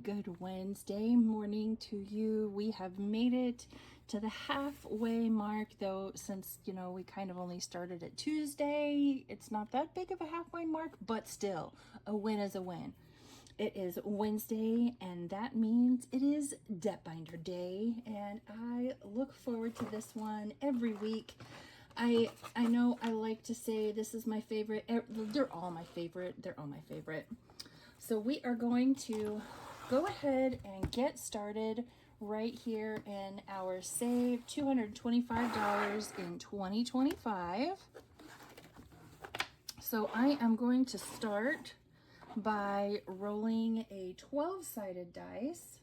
good Wednesday morning to you. We have made it to the halfway mark, though, since, you know, we kind of only started at Tuesday. It's not that big of a halfway mark, but still, a win is a win. It is Wednesday, and that means it is Debt Binder Day, and I look forward to this one every week. I know I like to say this is my favorite. They're all my favorite. They're all my favorite. So we are going to go ahead and get started right here in our save $225 in 2025. So I am going to start by rolling a 12-sided dice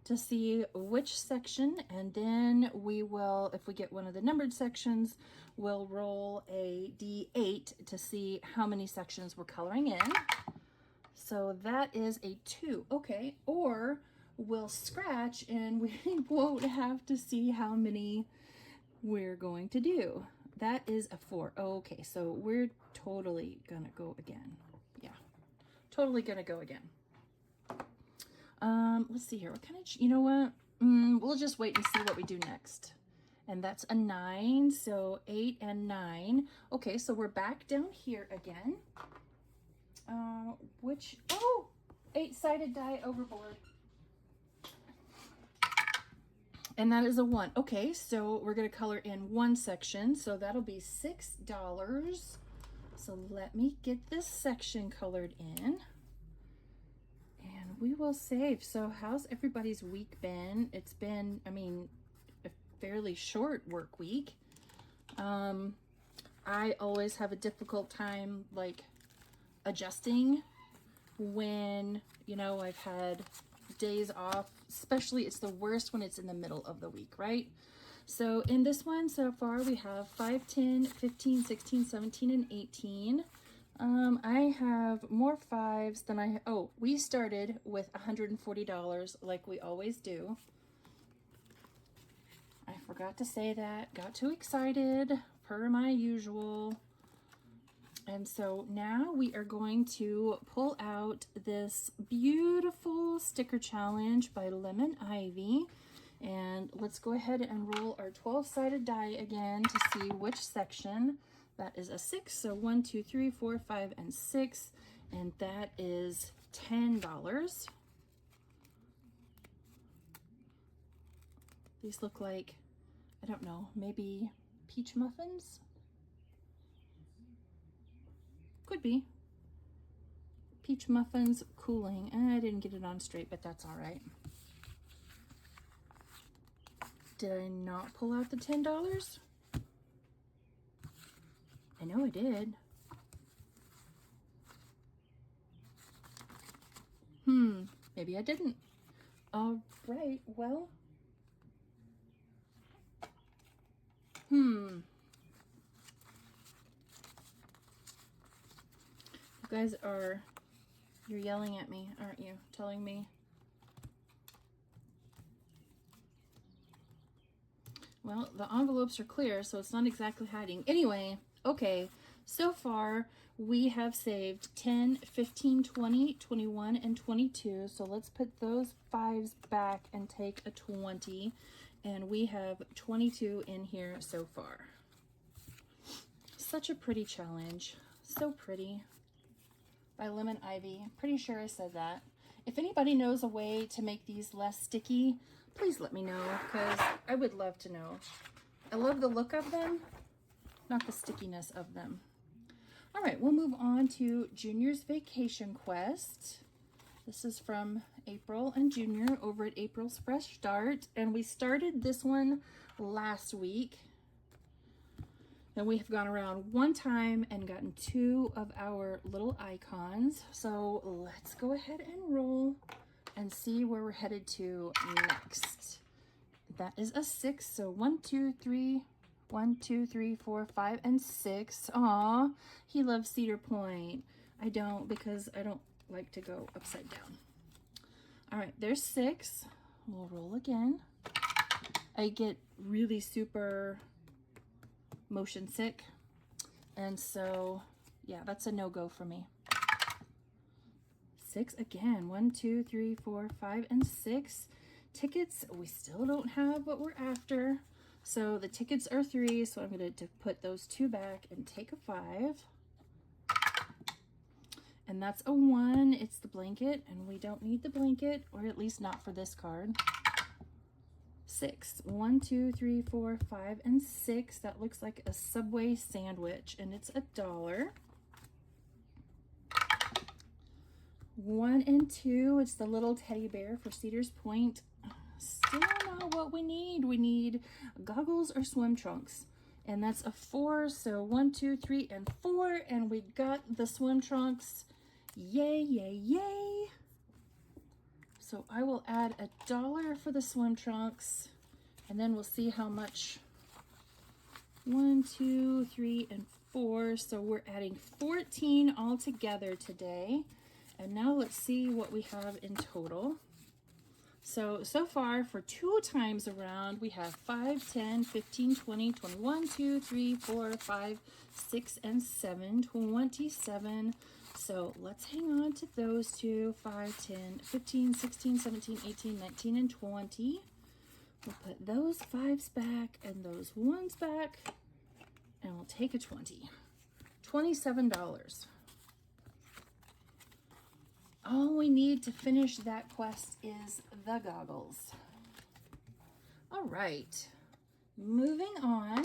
to see which section, and then we will, if we get one of the numbered sections, we'll roll a D8 to see how many sections we're coloring in. So that is a 2. Okay, or we'll scratch and we won't have to see how many we're going to do. That is a 4. Okay, so we're totally gonna go again. Yeah, totally gonna go again. Let's see here. What kind of, you know what? We'll just wait and see what we do next. And that's a 9, so 8 and 9. Okay, so we're back down here again. Which, oh, 8-sided die overboard. And that is a 1. Okay, so we're going to color in one section, so that'll be $6. So let me get this section colored in, and we will save. So how's everybody's week been? It's been, I mean, a fairly short work week. I always have a difficult time, like, adjusting when, you know, I've had days off. Especially, it's the worst when it's in the middle of the week, right? So in this one so far, we have 5, 10, 15, 16, 17, and 18. I have more 5s than we started with $140 like we always do. I forgot to say that. Got too excited, per my usual. And so now we are going to pull out this beautiful sticker challenge by Lemon Ivy. And let's go ahead and roll our 12-sided die again to see which section. That is a 6. So 1, 2, 3, 4, 5, and 6. And that is $10. These look like, I don't know, maybe peach muffins? Could be. Peach muffins cooling. I didn't get it on straight, but that's all right. Did I not pull out the $10? I know I did. Maybe I didn't. All right, well. You guys you're yelling at me, aren't you? Telling me. Well, the envelopes are clear, so it's not exactly hiding. Anyway, okay, so far we have saved 10, 15, 20, 21, and 22. So let's put those 5s back and take a 20. And we have 22 in here so far. Such a pretty challenge. So pretty. By Lemon Ivy. Pretty sure I said that. If anybody knows a way to make these less sticky, please let me know, because I would love to know. I love the look of them, not the stickiness of them. All right, we'll move on to Jrs Vacation Quest. This is from April and Junior over at April's Fresh Start, and we started this one last week. And we have gone around one time and gotten 2 of our little icons. So let's go ahead and roll and see where we're headed to next. That is a 6. So 1, 2, 3, 1, 2, 3, 4, 5, and 6. Aw, he loves Cedar Point. I don't, because I don't like to go upside down. All right, there's 6. We'll roll again. I get really super motion sick, and so yeah, that's a no-go for me. 6 again. 1, 2, 3, 4, 5, and 6 tickets. We still don't have what we're after. So the tickets are 3, so I'm going to put those 2 back and take a 5. And that's a 1. It's the blanket, and we don't need the blanket, or at least not for this card. 6. 1, 2, 3, 4, 5, and 6. That looks like a Subway sandwich, and it's $1. 1 and 2. It's the little teddy bear for Cedars Point. Still not what we need. We need goggles or swim trunks, and that's a 4. So 1, 2, 3, and 4, and we got the swim trunks. Yay, yay, yay. So I will add $1 for the swim trunks, and then we'll see how much. 1, 2, 3, and 4. So we're adding 14 all together today. And now let's see what we have in total. So far for 2 times around, we have 5, 10, 15, 20, 21, 2, 3, 4, 5, 6, and 7, 27. So let's hang on to those 2, 5, 10, 15, 16, 17, 18, 19, and 20. We'll put those 5s back and those 1s back, and we'll take a 20. $27. All we need to finish that quest is the goggles. All right, moving on.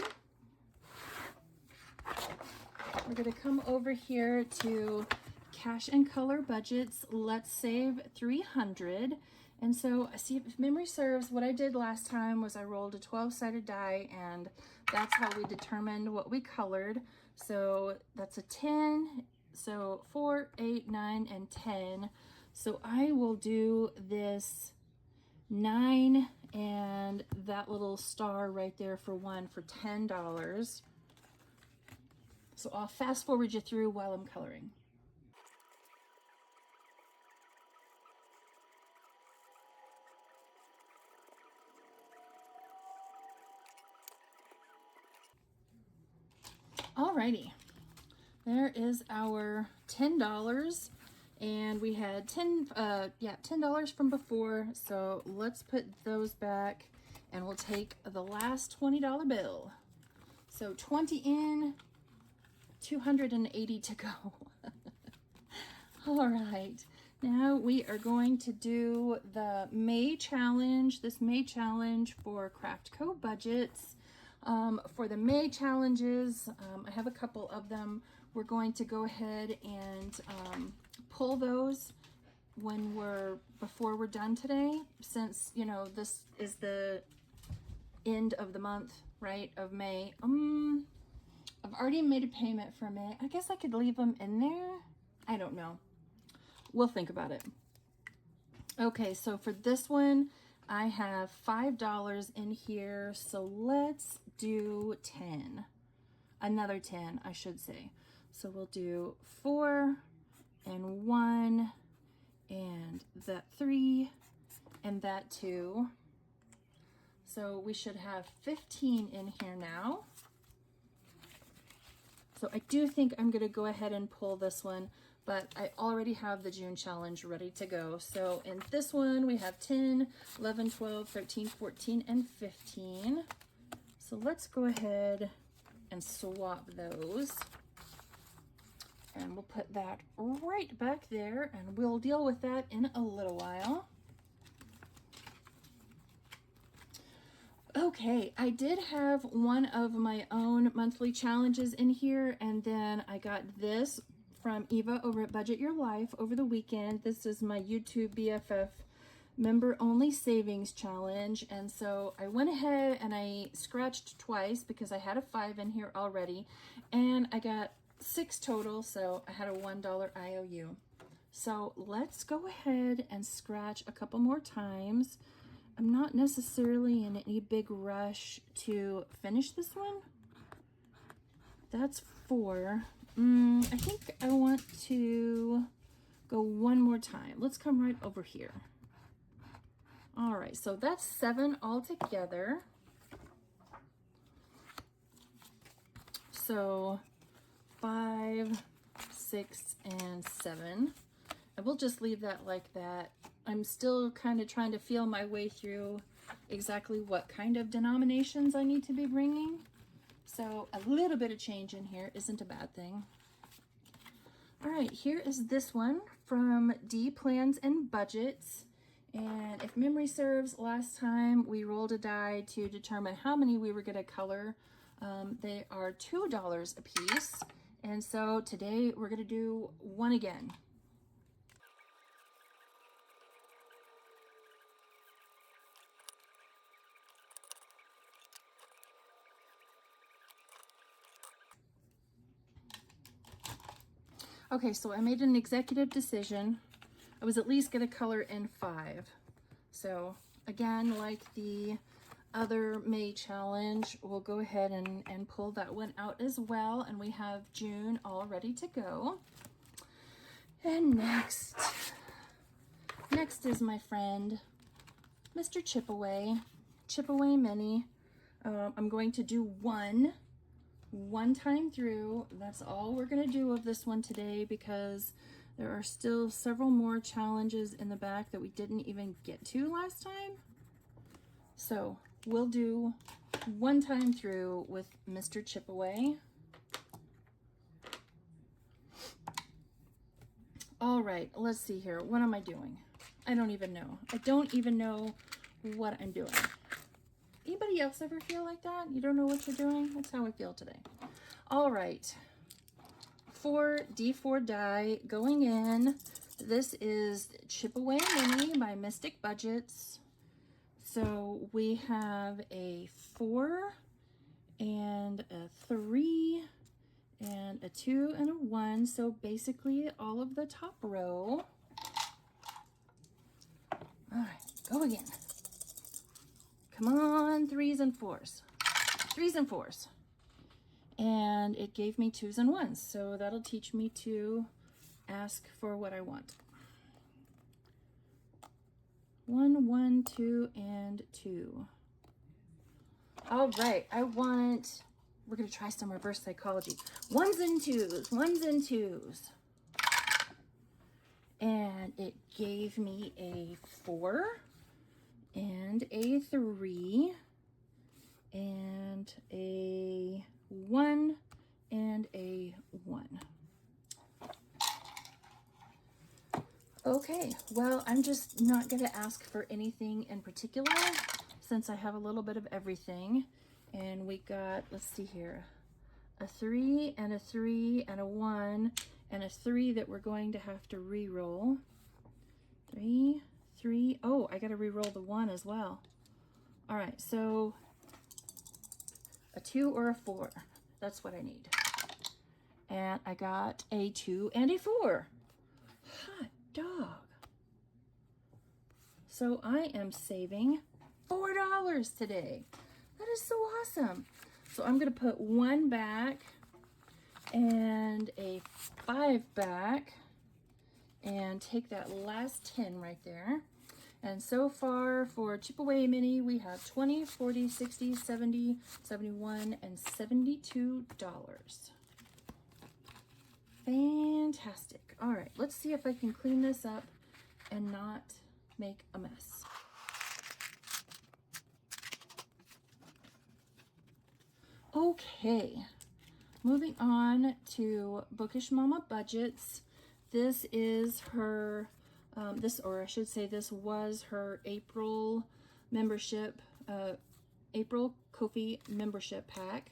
We're going to come over here to cash and color budgets. Let's save 300. And so, see, if memory serves, what I did last time was I rolled a 12-sided die, and that's how we determined what we colored. So that's a 10. So 4, 8, 9, and 10. So I will do this 9 and that little star right there for 1 for $10. So I'll fast forward you through while I'm coloring. Alrighty. There is our $10, and we had $10 from before, so let's put those back, and we'll take the last $20 bill. So 20 in, 280 to go. All right, now we are going to do the May challenge, this May challenge for Craft Co budgets. For the May challenges, I have a couple of them. We're going to go ahead and pull those before we're done today, since, you know, this is the end of the month, right, of May. I've already made a payment for May. I guess I could leave them in there. I don't know. We'll think about it. Okay, so for this one, I have $5 in here, so let's do 10. Another 10, I should say. So we'll do 4 and 1 and that 3 and that 2. So we should have 15 in here now. So I do think I'm going to go ahead and pull this one, but I already have the June challenge ready to go. So in this one, we have 10, 11, 12, 13, 14, and 15. So let's go ahead and swap those. And we'll put that right back there, and we'll deal with that in a little while. Okay, I did have one of my own monthly challenges in here, and then I got this from Eva over at Budget Your Life over the weekend. This is my YouTube BFF member only savings challenge, and so I went ahead and I scratched twice because I had a 5 in here already, and I got 6 total, so I had a $1 IOU. So let's go ahead and scratch a couple more times. I'm not necessarily in any big rush to finish this one. That's 4. I think I want to go one more time. Let's come right over here. All right, so that's 7 altogether. So 5, 6, and 7. I will just leave that like that. I'm still kind of trying to feel my way through exactly what kind of denominations I need to be bringing. So a little bit of change in here isn't a bad thing. All right, here is this one from D Plans and Budgets. And if memory serves, last time we rolled a die to determine how many we were going to color. They are $2 a piece. And so today we're going to do one again. Okay, so I made an executive decision. I was at least going to color in 5. So again, like the other May challenge, we'll go ahead and pull that one out as well. And we have June all ready to go. And next is my friend, Mr. Chipaway Mini. I'm going to do one time through. That's all we're going to do of this one today, because there are still several more challenges in the back that we didn't even get to last time. So we'll do one time through with Mr. Chipaway. All right, let's see here. What am I doing? I don't even know. I don't even know what I'm doing. Anybody else ever feel like that? You don't know what you're doing? That's how I feel today. All right. 4 D4 die going in. This is Chipaway Mini by Mystic Budgets. So we have a 4 and a 3 and a 2 and a 1. So basically all of the top row. All right, go again. Come on, 3s and 4s. 3s and 4s. And it gave me 2s and 1s. So that'll teach me to ask for what I want. 1, 1, 2, and 2. All right, we're going to try some reverse psychology. 1s and 2s, 1s and 2s. And it gave me a 4 and a 3 and a 1 and a 1. Okay, well, I'm just not going to ask for anything in particular since I have a little bit of everything. And we got, let's see here, a 3 and a 3 and a 1 and a 3 that we're going to have to re-roll. 3, 3. Oh, I got to re-roll the 1 as well. All right, so a 2 or a 4. That's what I need. And I got a 2 and a 4. Hot dog. So I am saving $4 today. That is so awesome. So I'm going to put 1 back and a 5 back and take that last 10 right there. And so far for Chipaway Mini, we have 20, 40, 60, 70, 71, and $72. Fantastic. All right, let's see if I can clean this up and not make a mess. Okay, moving on to Bookish Mama Budgets. This is her, this was her April membership, April Ko-fi membership pack.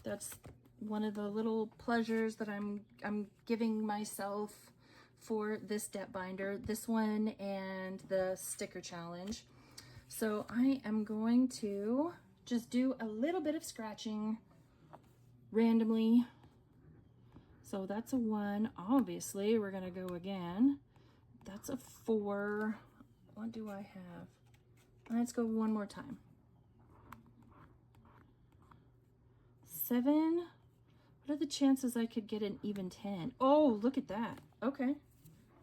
That's one of the little pleasures that I'm giving myself for this debt binder, this one and the sticker challenge. So I am going to just do a little bit of scratching randomly. So that's a 1. Obviously, we're gonna go again. That's a 4. What do I have? Let's go one more time. 7. What are the chances I could get an even 10? Oh, look at that. Okay.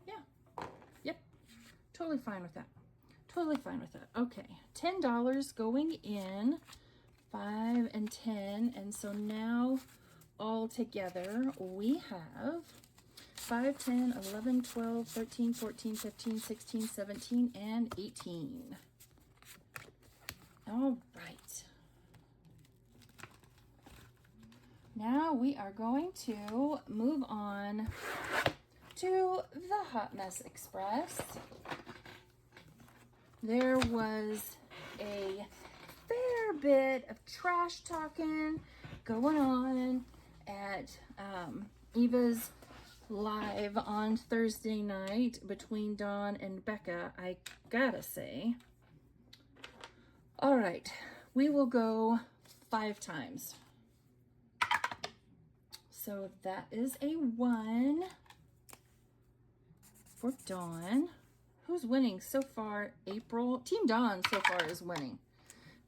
Yeah. Yep. Totally fine with that. Totally fine with that. Okay. $10 going in. 5 and 10. And so now all together we have 5, 10, 11, 12, 13, 14, 15, 16, 17, and 18. All right. Now we are going to move on to the Hot Mess Express. There was a fair bit of trash talking going on at Eva's live on Thursday night between Dawn and Becca, I gotta say. All right, we will go 5 times. So that is a 1 for Dawn. Who's winning so far? April. Team Dawn so far is winning.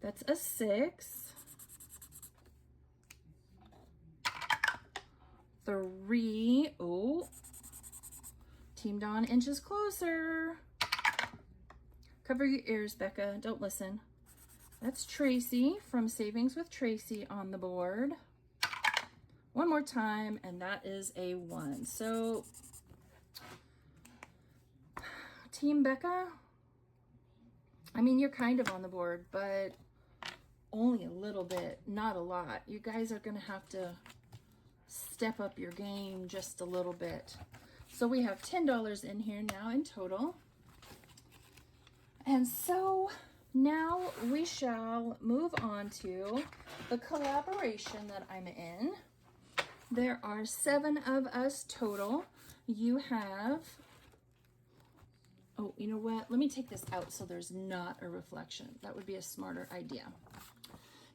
That's a 6. 3. Oh, Team Dawn inches closer. Cover your ears, Becca. Don't listen. That's Tracy from Savings with Tracy on the board. One more time, and that is a 1. So, Team Becca, I mean, you're kind of on the board, but only a little bit, not a lot. You guys are going to have to step up your game just a little bit. So we have $10 in here now in total. And so now we shall move on to the collaboration that I'm in. There are 7 of us total. You have, oh, you know what? Let me take this out so there's not a reflection. That would be a smarter idea.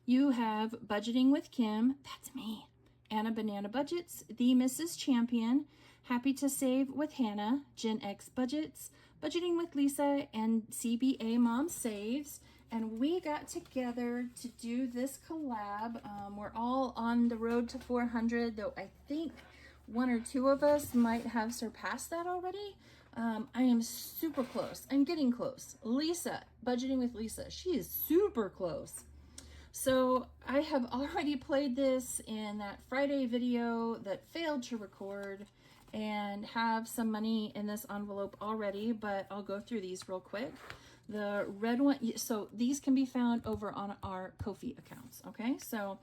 You have Budgeting with Kim, that's me. Anna Banana Budgets, The Mrs. Champion, Happy to Save with Hannah, Gen X Budgets, Budgeting with Lisa, and CBA Mom Saves. And we got together to do this collab. We're all on the road to 400, though I think 1 or 2 of us might have surpassed that already. I am super close. I'm getting close. Lisa, Budgeting with Lisa, she is super close. So I have already played this in that Friday video that failed to record and have some money in this envelope already, but I'll go through these real quick. The red one, so these can be found over on our Ko-fi accounts, okay? So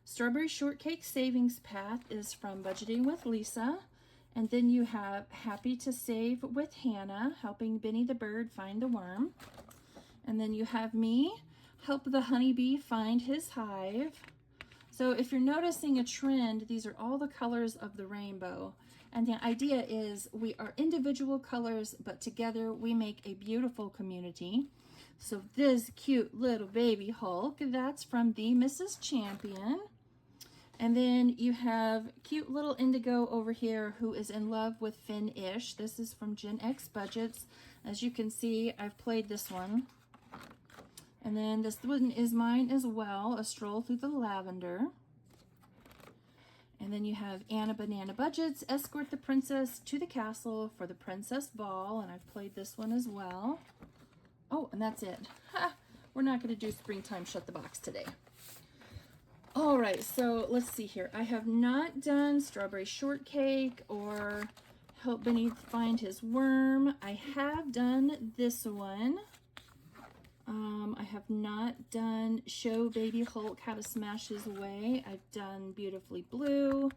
Strawberry Shortcake Savings Path is from Budgeting with Lisa. And then you have Happy to Save with Hannah, helping Benny the Bird find the worm. And then you have me, Help the Honeybee Find His Hive. So if you're noticing a trend, these are all the colors of the rainbow. And the idea is we are individual colors, but together we make a beautiful community. So this cute little baby Hulk, that's from The Mrs. Champion. And then you have cute little Indigo over here who is in love with Finn-ish. This is from Gen X Budgets. As you can see, I've played this one. And then this one is mine as well, A Stroll Through the Lavender. And then you have Anna Banana Budgets, Escort the Princess to the Castle for the Princess Ball. And I've played this one as well. Oh, and that's it. Ha! We're not going to do Springtime Shut the Box today. All right, so let's see here. I have not done Strawberry Shortcake or Help Benny Find His Worm. I have done this one. I have not done Show Baby Hulk How to Smash His Way. I've done Beautifully Blue.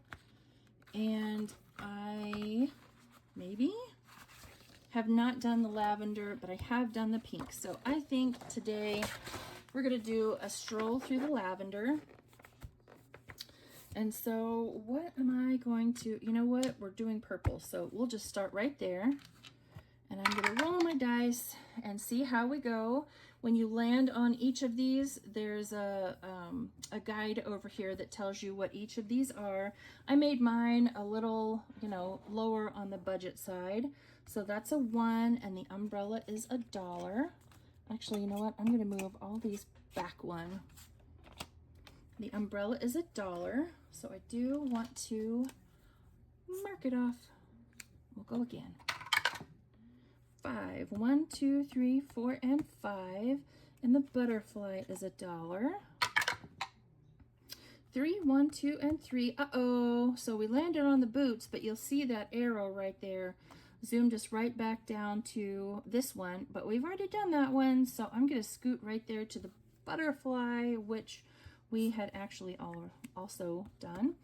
And I maybe have not done the lavender, but I have done the pink. So I think today we're going to do A Stroll Through the Lavender. And so what am I going to, you know what, we're doing purple. So we'll just start right there. And I'm going to roll my dice and see how we go. When you land on each of these, there's a guide over here that tells you what each of these are. I made mine a little, you know, lower on the budget side. So that's a 1, and the umbrella is $1. Actually, you know what? I'm going to move all these back one. The umbrella is $1. So I do want to mark it off. We'll go again. 5. 1, 2, 3, 4, and 5. And the butterfly is $1. 3, 1, 2, and 3. Uh-oh. So we landed on the boots, but you'll see that arrow right there. Zoomed us right back down to this one, but we've already done that one, so I'm going to scoot right there to the butterfly, which we had actually also done.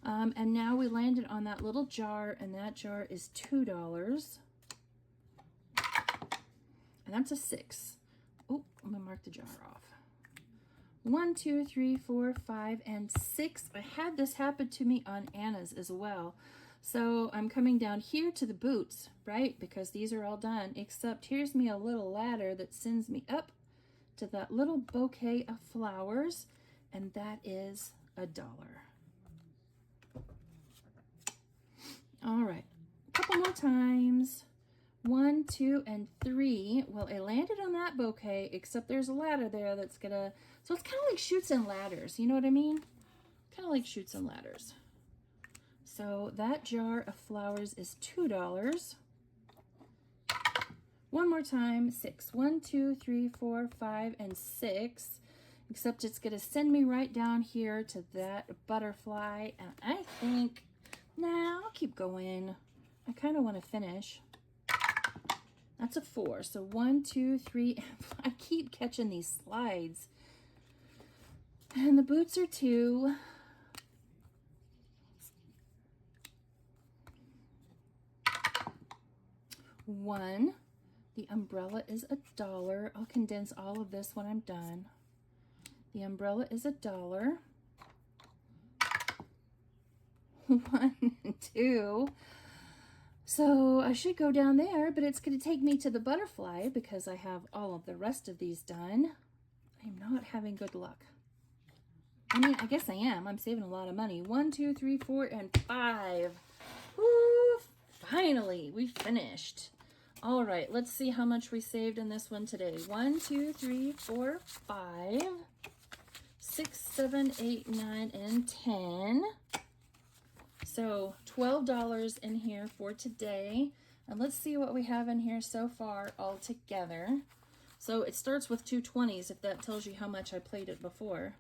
And now we landed on that little jar, and that jar is $2. And that's a 6. Oh, I'm going to mark the jar off. 1, 2, 3, 4, 5, and 6. I had this happen to me on Anna's as well. So I'm coming down here to the boots, right? Because these are all done, except here's me a little ladder that sends me up to that little bouquet of flowers, and that is $1. All right, a couple more times. 1, 2, and 3. Well, I landed on that bouquet, except there's a ladder there that's gonna, so it's kind of like chutes and ladders, you know what I mean? Kind of like chutes and ladders. So that jar of flowers is $2. One more time, 6. 1, 2, 3, 4, 5, and 6. Except it's going to send me right down here to that butterfly. And I think, nah, I'll keep going. I kind of want to finish. That's a 4. So 1, 2, 3. I keep catching these slides. And the boots are 2. 1. The umbrella is $1. I'll condense all of this when I'm done. The umbrella is $1. 1 and 2. So I should go down there, but it's going to take me to the butterfly because I have all of the rest of these done. I'm not having good luck. I mean, I guess I am. I'm saving a lot of money. 1, 2, 3, 4, and 5. Woo! Finally, we finished. All right, let's see how much we saved in this one today. 1, 2, 3, 4, 5, 6, 7, 8, 9, and 10. So $12 in here for today. And let's see what we have in here so far all together. So it starts with 2 20s, if that tells you how much I played it before.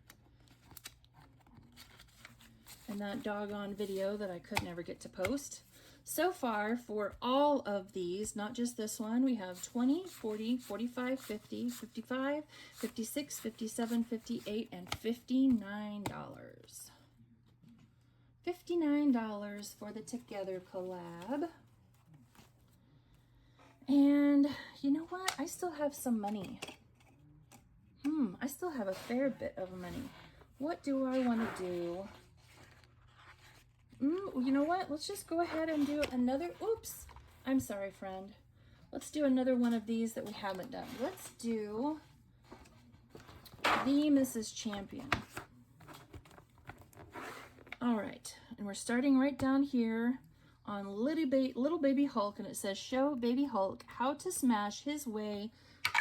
And that doggone video that I could never get to post. So far, for all of these, not just this one, we have 20, 40, 45, 50, 55, 56, 57, 58, and $59. $59 for the Together collab. And you know what? I still have some money. I still have a fair bit of money. What do I want to do? You know what? Let's just go ahead and do another. Oops. I'm sorry, friend. Let's do another one of these that we haven't done. Let's do the Mrs. Champion. All right. And we're starting right down here on Little Baby Hulk. And it says, show Baby Hulk how to smash his way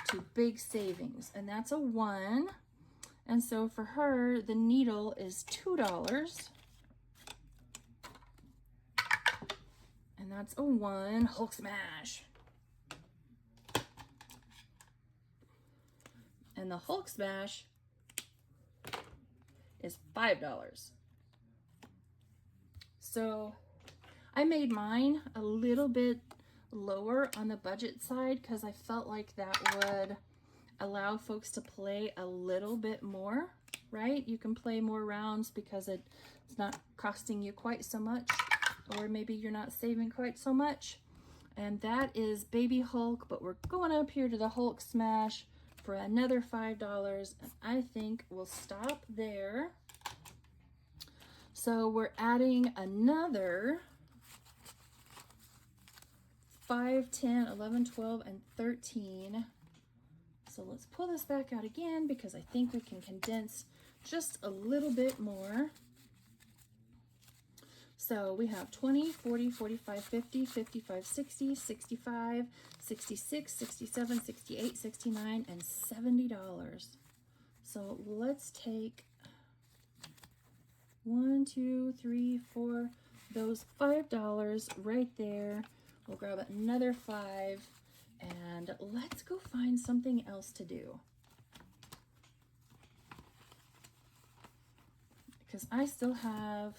to big savings. And that's a 1. And so for her, the needle is $2. And that's a 1. Hulk smash. And the Hulk smash is $5. So I made mine a little bit lower on the budget side because I felt like that would allow folks to play a little bit more, right? You can play more rounds because it's not costing you quite so much. Or maybe you're not saving quite so much. And that is Baby Hulk, but we're going up here to the Hulk Smash for another $5. And I think we'll stop there. So we're adding another 5, 10, 11, 12, and 13. So let's pull this back out again because I think we can condense just a little bit more. So we have 20, 40, 45, 50, 55, 60, 65, 66, 67, 68, 69, and $70. So let's take 1, 2, 3, 4, those $5 right there. We'll grab another 5 and let's go find something else to do. because I still have,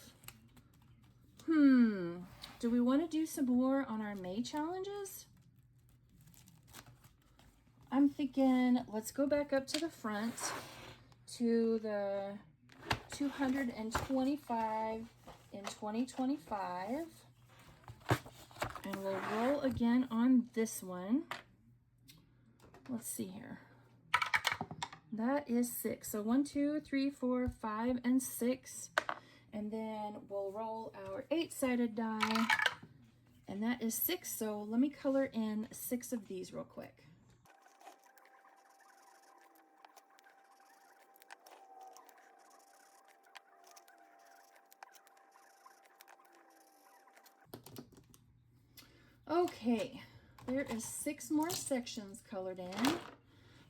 do we want to do some more on our May challenges? I'm thinking, let's go back up to the front to the 225 in 2025. And we'll roll again on this one. Let's see here. That is 6. So 1, 2, 3, 4, 5, and 6. And then we'll roll our 8-sided die. And that is 6. So let me color in 6 of these real quick. Okay, there is 6 more sections colored in.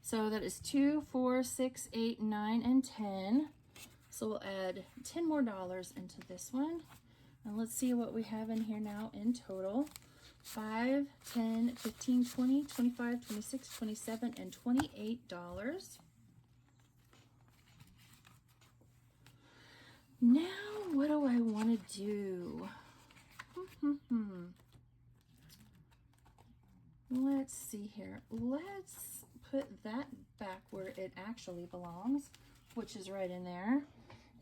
So that is 2, 4, 6, 8, 9, and 10. So we'll add $10 more into this one. And let's see what we have in here now in total. 5, 10, 15, 20, 25, 26, 27, and $28. Now, what do I want to do? Let's see here. Let's put that back where it actually belongs, which is right in there.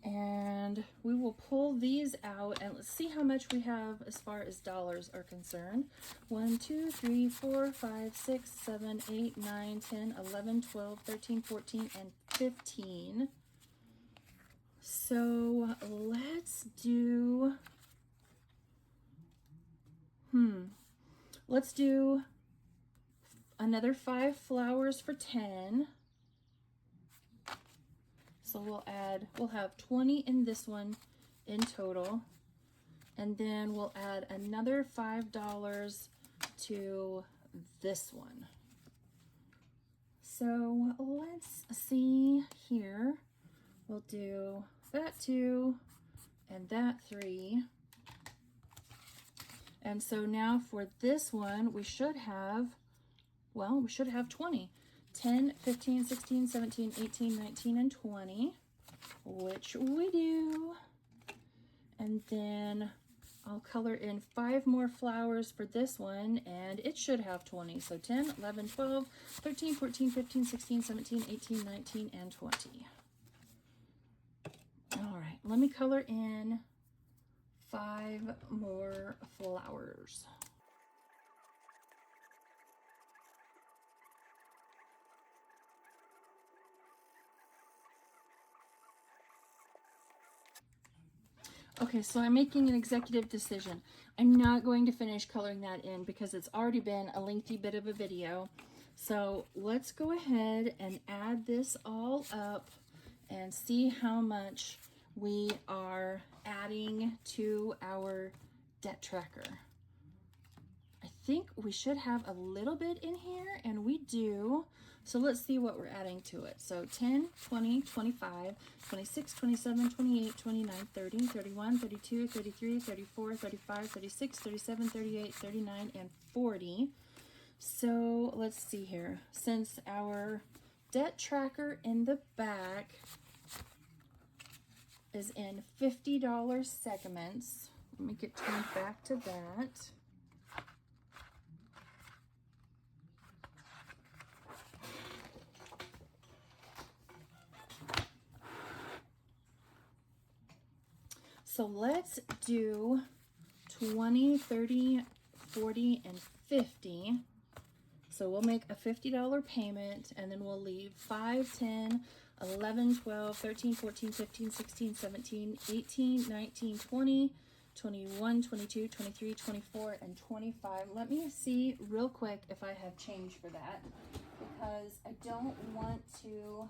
And we will pull these out and let's see how much we have as far as dollars are concerned. 1, 2, 3, 4, 5, 6, 7, 8, 9, 10, 11, 12, 13, 14, and 15. So let's do, let's do another 5 flowers for 10. So we'll have 20 in this one in total. And then we'll add another $5 to this one. So let's see here. We'll do that 2 and that 3. And so now for this one, we should have 20. 10, 15, 16, 17, 18, 19, and 20, which we do. And then I'll color in 5 more flowers for this one, and it should have 20. So 10, 11, 12, 13, 14, 15, 16, 17, 18, 19, and 20. All right, let me color in 5 more flowers. Okay, so I'm making an executive decision. I'm not going to finish coloring that in because it's already been a lengthy bit of a video. So let's go ahead and add this all up and see how much we are adding to our debt tracker. I think we should have a little bit in here, and we do. So let's see what we're adding to it. So 10, 20, 25, 26, 27, 28, 29, 30, 31, 32, 33, 34, 35, 36, 37, 38, 39, and 40. So let's see here. Since our debt tracker in the back is in $50 segments, let me get turned back to that. So let's do 20, 30, 40, and 50. So we'll make a $50 payment, and then we'll leave 5, 10, 11, 12, 13, 14, 15, 16, 17, 18, 19, 20, 21, 22, 23, 24, and 25. Let me see real quick if I have change for that, because I don't want to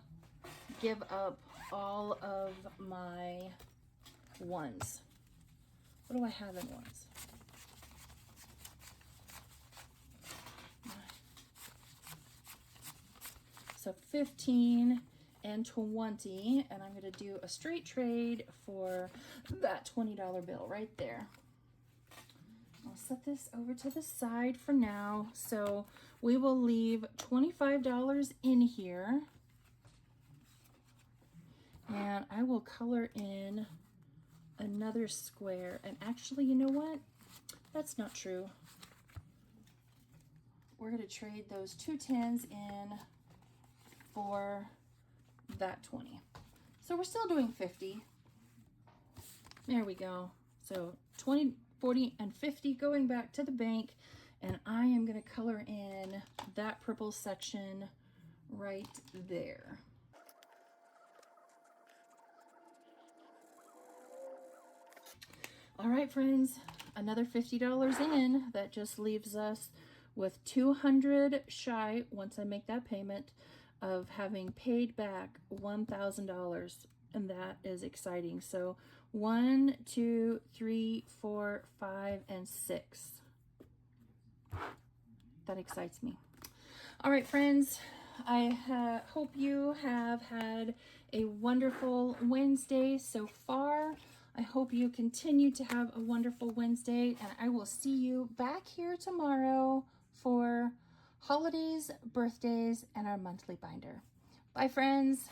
give up all of my ones. What do I have in ones? So 15 and 20, and I'm going to do a straight trade for that $20 bill right there. I'll set this over to the side for now. So we will leave $25 in here, and I will color in another square. And actually, you know what? That's not true. We're going to trade those 2 10s in for that 20. So we're still doing 50. There we go. So 20, 40, and 50 going back to the bank. And I am going to color in that purple section right there. All right, friends, another $50 in. That just leaves us with 200 shy, once I make that payment, of having paid back $1,000. And that is exciting. So 1, 2, 3, 4, 5, and 6. That excites me. All right, friends, I hope you have had a wonderful Wednesday so far. I hope you continue to have a wonderful Wednesday, and I will see you back here tomorrow for holidays, birthdays, and our monthly binder. Bye, friends.